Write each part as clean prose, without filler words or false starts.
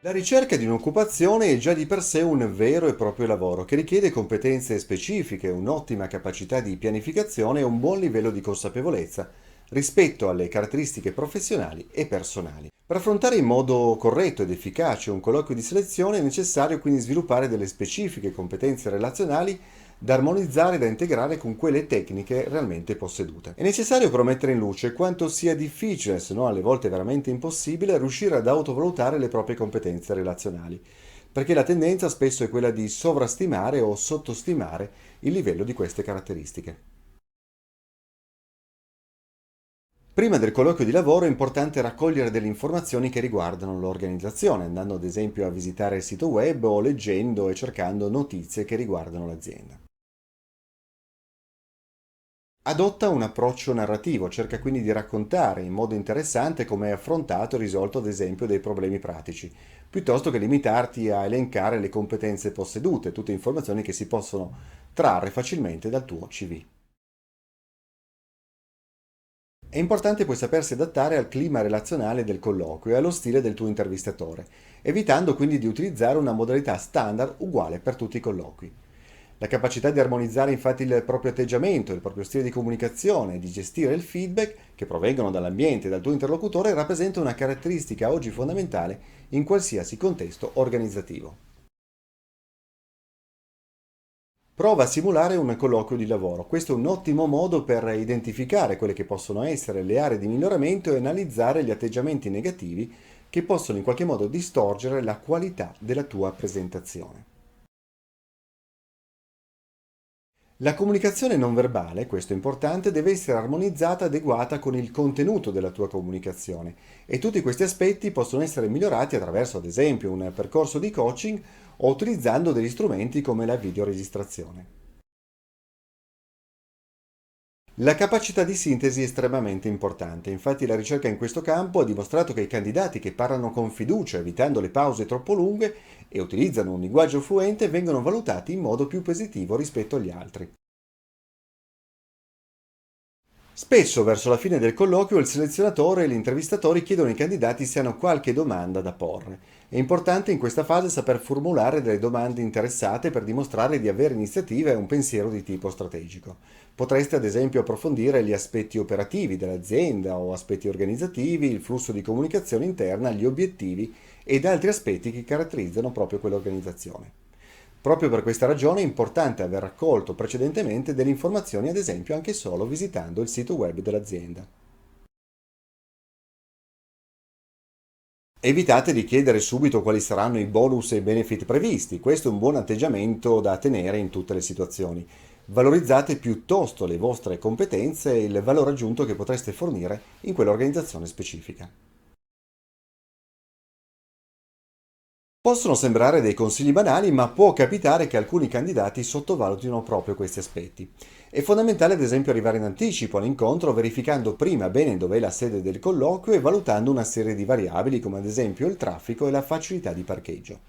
La ricerca di un'occupazione è già di per sé un vero e proprio lavoro che richiede competenze specifiche, un'ottima capacità di pianificazione e un buon livello di consapevolezza rispetto alle caratteristiche professionali e personali. Per affrontare in modo corretto ed efficace un colloquio di selezione è necessario quindi sviluppare delle specifiche competenze relazionali da armonizzare e da integrare con quelle tecniche realmente possedute. È necessario però mettere in luce quanto sia difficile, se no alle volte veramente impossibile, riuscire ad autovalutare le proprie competenze relazionali, perché la tendenza spesso è quella di sovrastimare o sottostimare il livello di queste caratteristiche. Prima del colloquio di lavoro è importante raccogliere delle informazioni che riguardano l'organizzazione, andando ad esempio a visitare il sito web o leggendo e cercando notizie che riguardano l'azienda. Adotta un approccio narrativo, cerca quindi di raccontare in modo interessante come hai affrontato e risolto ad esempio dei problemi pratici, piuttosto che limitarti a elencare le competenze possedute, tutte informazioni che si possono trarre facilmente dal tuo CV. È importante poi sapersi adattare al clima relazionale del colloquio e allo stile del tuo intervistatore, evitando quindi di utilizzare una modalità standard uguale per tutti i colloqui. La capacità di armonizzare infatti il proprio atteggiamento, il proprio stile di comunicazione e di gestire il feedback che provengono dall'ambiente e dal tuo interlocutore rappresenta una caratteristica oggi fondamentale in qualsiasi contesto organizzativo. Prova a simulare un colloquio di lavoro. Questo è un ottimo modo per identificare quelle che possono essere le aree di miglioramento e analizzare gli atteggiamenti negativi che possono in qualche modo distorcere la qualità della tua presentazione. La comunicazione non verbale, questo è importante, deve essere armonizzata e adeguata con il contenuto della tua comunicazione e tutti questi aspetti possono essere migliorati attraverso, ad esempio, un percorso di coaching o utilizzando degli strumenti come la videoregistrazione. La capacità di sintesi è estremamente importante, infatti la ricerca in questo campo ha dimostrato che i candidati che parlano con fiducia, evitando le pause troppo lunghe e utilizzano un linguaggio fluente vengono valutati in modo più positivo rispetto agli altri. Spesso verso la fine del colloquio il selezionatore e gli intervistatori chiedono ai candidati se hanno qualche domanda da porre. È importante in questa fase saper formulare delle domande interessate per dimostrare di avere iniziativa e un pensiero di tipo strategico. Potreste ad esempio approfondire gli aspetti operativi dell'azienda o aspetti organizzativi, il flusso di comunicazione interna, gli obiettivi ed altri aspetti che caratterizzano proprio quell'organizzazione. Proprio per questa ragione è importante aver raccolto precedentemente delle informazioni, ad esempio anche solo visitando il sito web dell'azienda. Evitate di chiedere subito quali saranno i bonus e i benefit previsti, questo è un buon atteggiamento da tenere in tutte le situazioni. Valorizzate piuttosto le vostre competenze e il valore aggiunto che potreste fornire in quell'organizzazione specifica. Possono sembrare dei consigli banali, ma può capitare che alcuni candidati sottovalutino proprio questi aspetti. È fondamentale ad esempio arrivare in anticipo all'incontro verificando prima bene dov'è la sede del colloquio e valutando una serie di variabili come ad esempio il traffico e la facilità di parcheggio.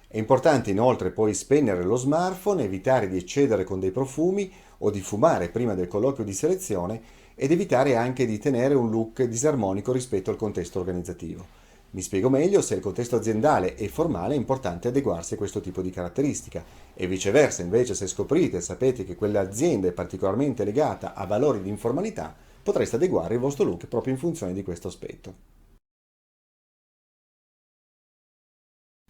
È importante inoltre poi spegnere lo smartphone, evitare di eccedere con dei profumi o di fumare prima del colloquio di selezione ed evitare anche di tenere un look disarmonico rispetto al contesto organizzativo. Mi spiego meglio, se il contesto aziendale è formale è importante adeguarsi a questo tipo di caratteristica e viceversa, invece se scoprite e sapete che quell'azienda è particolarmente legata a valori di informalità, potreste adeguare il vostro look proprio in funzione di questo aspetto.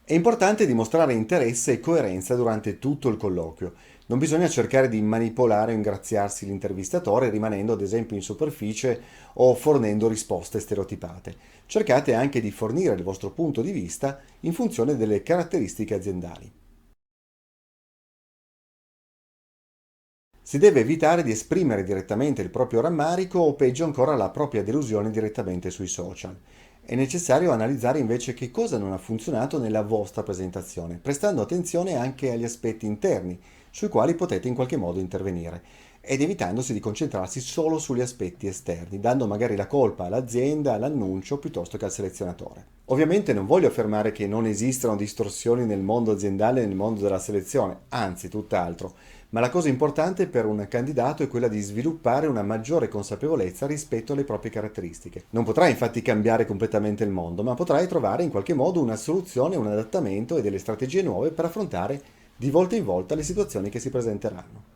È importante dimostrare interesse e coerenza durante tutto il colloquio. Non bisogna cercare di manipolare o ingraziarsi l'intervistatore rimanendo ad esempio in superficie o fornendo risposte stereotipate. Cercate anche di fornire il vostro punto di vista in funzione delle caratteristiche aziendali. Si deve evitare di esprimere direttamente il proprio rammarico o peggio ancora la propria delusione direttamente sui social. È necessario analizzare invece che cosa non ha funzionato nella vostra presentazione, prestando attenzione anche agli aspetti interni, sui quali potete in qualche modo intervenire, ed evitandosi di concentrarsi solo sugli aspetti esterni, dando magari la colpa all'azienda, all'annuncio, piuttosto che al selezionatore. Ovviamente non voglio affermare che non esistano distorsioni nel mondo aziendale e nel mondo della selezione, anzi tutt'altro, Ma la cosa importante per un candidato è quella di sviluppare una maggiore consapevolezza rispetto alle proprie caratteristiche. Non potrai infatti cambiare completamente il mondo, ma potrai trovare in qualche modo una soluzione, un adattamento e delle strategie nuove per affrontare di volta in volta le situazioni che si presenteranno.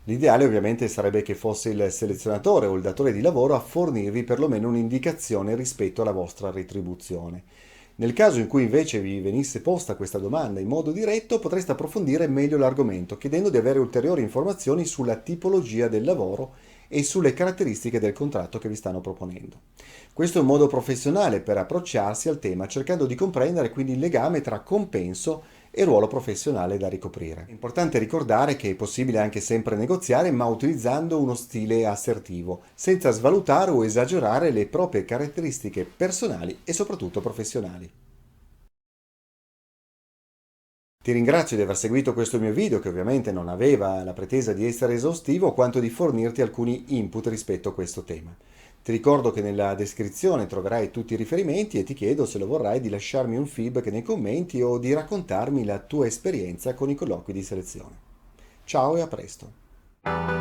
L'ideale ovviamente sarebbe che fosse il selezionatore o il datore di lavoro a fornirvi perlomeno un'indicazione rispetto alla vostra retribuzione. Nel caso in cui invece vi venisse posta questa domanda in modo diretto, potreste approfondire meglio l'argomento, chiedendo di avere ulteriori informazioni sulla tipologia del lavoro e sulle caratteristiche del contratto che vi stanno proponendo. Questo è un modo professionale per approcciarsi al tema, cercando di comprendere quindi il legame tra compenso e ruolo professionale da ricoprire. È importante ricordare che è possibile anche sempre negoziare, ma utilizzando uno stile assertivo, senza svalutare o esagerare le proprie caratteristiche personali e soprattutto professionali. Ti ringrazio di aver seguito questo mio video, che ovviamente non aveva la pretesa di essere esaustivo quanto di fornirti alcuni input rispetto a questo tema. Ti ricordo che nella descrizione troverai tutti i riferimenti e ti chiedo, se lo vorrai, di lasciarmi un feedback nei commenti o di raccontarmi la tua esperienza con i colloqui di selezione. Ciao e a presto!